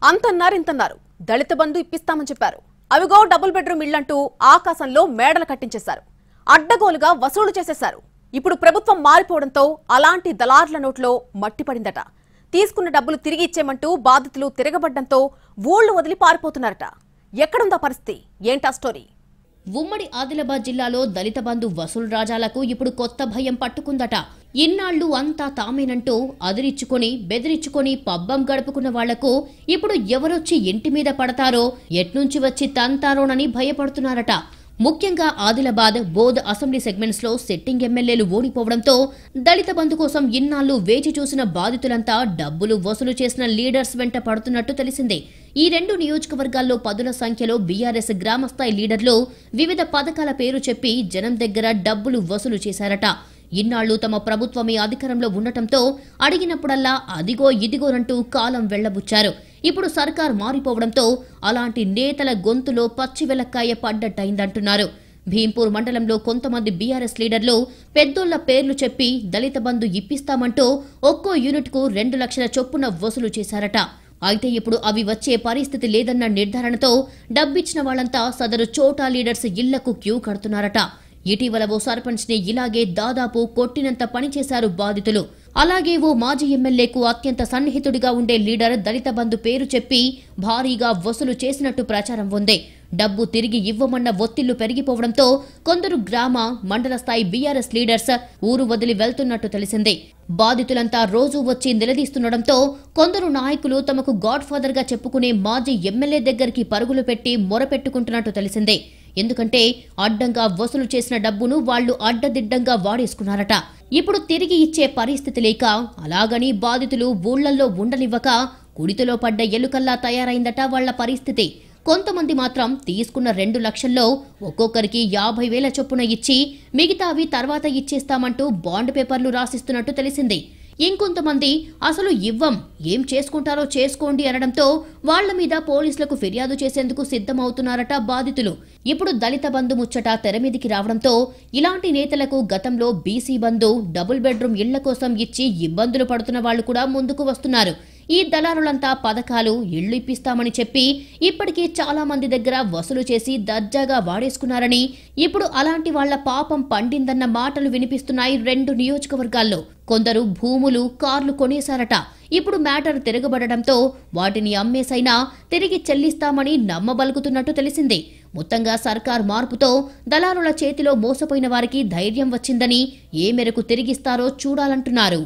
అంతన్నారు ఇంతన్నారు దళిత బంధు ఇప్పిస్తామని చెప్పారు. అవిగో డబుల్ బెడ్రూమ్ ఇళ్లంటూ ఆకాశంలో మేడలు కట్టించేశారు. అడ్డగోలుగా వసూలు చేసేశారు. ఇప్పుడు ప్రభుత్వం మారిపోవడంతో అలాంటి దళార్ల నోట్లో మట్టి పడిందట. తీసుకున్న డబ్బులు తిరిగి ఇచ్చేమంటూ బాధితులు తిరగబడ్డంతో ఊళ్లు వదిలి పారిపోతున్నారట. ఎక్కడుందా పరిస్థితి? ఏంటా స్టోరీ? ఉమ్మడి ఆదిలాబాద్ జిల్లాలో దళిత బంధు వసూలు రాజాలకు ఇప్పుడు కొత్త భయం పట్టుకుందట. ఇన్నాళ్లు అంతా తామేనంటూ అదిరిచ్చుకొని బెదిరించుకొని పబ్బం గడుపుకున్న వాళ్లకు ఇప్పుడు ఎవరొచ్చి ఇంటి మీద పడతారో, ఎట్నుంచి వచ్చి తంతారోనని భయపడుతున్నారట. ముఖ్యంగా ఆదిలాబాద్, బోధ్ అసెంబ్లీ సెగ్మెంట్స్ లో సిట్టింగ్ ఎమ్మెల్యేలు ఓడిపోవడంతో దళిత బంధు కోసం ఇన్నాళ్లు వేచి చూసిన బాధితులంతా డబ్బులు వసూలు చేసిన లీడర్స్ వెంట పడుతున్నట్టు తెలిసిందే. ఈ రెండు నియోజకవర్గాల్లో పదుల సంఖ్యలో బీఆర్ఎస్ గ్రామస్థాయి లీడర్లు వివిధ పథకాల పేరు చెప్పి జనం దగ్గర డబ్బులు వసూలు చేశారట. ఇన్నాళ్లు తమ ప్రభుత్వమే అధికారంలో ఉండటంతో అడిగినప్పుడల్లా అదిగో ఇదిగోనంటూ కాలం వెళ్లబుచ్చారు. ఇప్పుడు సర్కార్ మారిపోవడంతో అలాంటి నేతల గొంతులో పచ్చి వెలక్కాయ పడ్డట్టయిందంటున్నారు. భీంపూర్ మండలంలో కొంతమంది బీఆర్ఎస్ లీడర్లు పెద్దోళ్ల పేర్లు చెప్పి దళిత బంధు ఇప్పిస్తామంటూ ఒక్కో యూనిట్ కు 2 లక్షల చొప్పున వసూలు చేశారట. అయితే ఇప్పుడు అవి వచ్చే పరిస్థితి లేదన్న నిర్ధారణతో డబ్బిచ్చిన వాళ్లంతా సదరు చోటా లీడర్స్ ఇళ్లకు క్యూ కడుతున్నారట. ఇటీవల ఓ సర్పంచ్ ని ఇలాగే దాదాపు కొట్టినంత పనిచేశారు బాధితులు. అలాగే ఓ మాజీ ఎమ్మెల్యేకు అత్యంత సన్నిహితుడిగా ఉండే లీడర్ దళిత బంధు పేరు చెప్పి భారీగా వసూలు చేసినట్టు ప్రచారం ఉంది. డబ్బు తిరిగి ఇవ్వమన్న ఒత్తిళ్లు పెరిగిపోవడంతో కొందరు గ్రామ, మండల స్థాయి బీఆర్ఎస్ లీడర్స్ ఊరు వదిలి వెళ్తున్నట్టు తెలిసింది. బాధితులంతా రోజూ వచ్చి నిలదీస్తుండటంతో కొందరు నాయకులు తమకు గాడ్ ఫాదర్ గా చెప్పుకునే మాజీ ఎమ్మెల్యే దగ్గరికి పరుగులు పెట్టి మొరపెట్టుకుంటున్నట్టు తెలిసిందే. ఎందుకంటే అడ్డంగా వసూలు చేసిన డబ్బును వాళ్లు అడ్డదిడ్డంగా వాడేసుకున్నారట. ఇప్పుడు తిరిగి ఇచ్చే పరిస్థితి లేక అలాగని బాధితులు ఊళ్లల్లో ఉండనివ్వక కుడితిలో పడ్డ ఎలుకల్లా తయారైందట వాళ్ల పరిస్థితి. కొంతమంది మాత్రం తీసుకున్న 2 లక్షల్లో ఒక్కొక్కరికి 50,000 చొప్పున ఇచ్చి మిగతావి తర్వాత ఇచ్చేస్తామంటూ బాండ్ పేపర్లు రాసిస్తున్నట్టు తెలిసింది. ఇంకొంతమంది అసలు ఇవ్వం, ఏం చేసుకుంటారో చేసుకోండి అనడంతో వాళ్ల మీద పోలీసులకు ఫిర్యాదు చేసేందుకు సిద్ధమవుతున్నారట బాధితులు. ఇప్పుడు దళిత బంధు ముచ్చట తెరమీదికి రావడంతో ఇలాంటి నేతలకు గతంలో బీసీ బంధు, డబుల్ బెడ్రూమ్ ఇళ్ల కోసం ఇచ్చి ఇబ్బందులు పడుతున్న వాళ్లు కూడా ముందుకు వస్తున్నారు. ఈ దళారులంతా పథకాలు, ఇళ్లు ఇప్పిస్తామని చెప్పి ఇప్పటికే చాలా మంది దగ్గర వసూలు చేసి దర్జాగా వాడేసుకున్నారని, ఇప్పుడు అలాంటి వాళ్ల పాపం పండిందన్న మాటలు వినిపిస్తున్నాయి 2 నియోజకవర్గాల్లో. కొందరు భూములు, కార్లు కొనేశారట. ఇప్పుడు మ్యాటర్ తిరగబడడంతో వాటిని అమ్మేసైనా తిరిగి చెల్లిస్తామని నమ్మబలుకుతున్నట్టు తెలిసింది. మొత్తంగా సర్కార్ మార్పుతో దళారుల చేతిలో మోసపోయిన వారికి ధైర్యం వచ్చిందని, ఏ మేరకు తిరిగిస్తారో చూడాలంటున్నారు.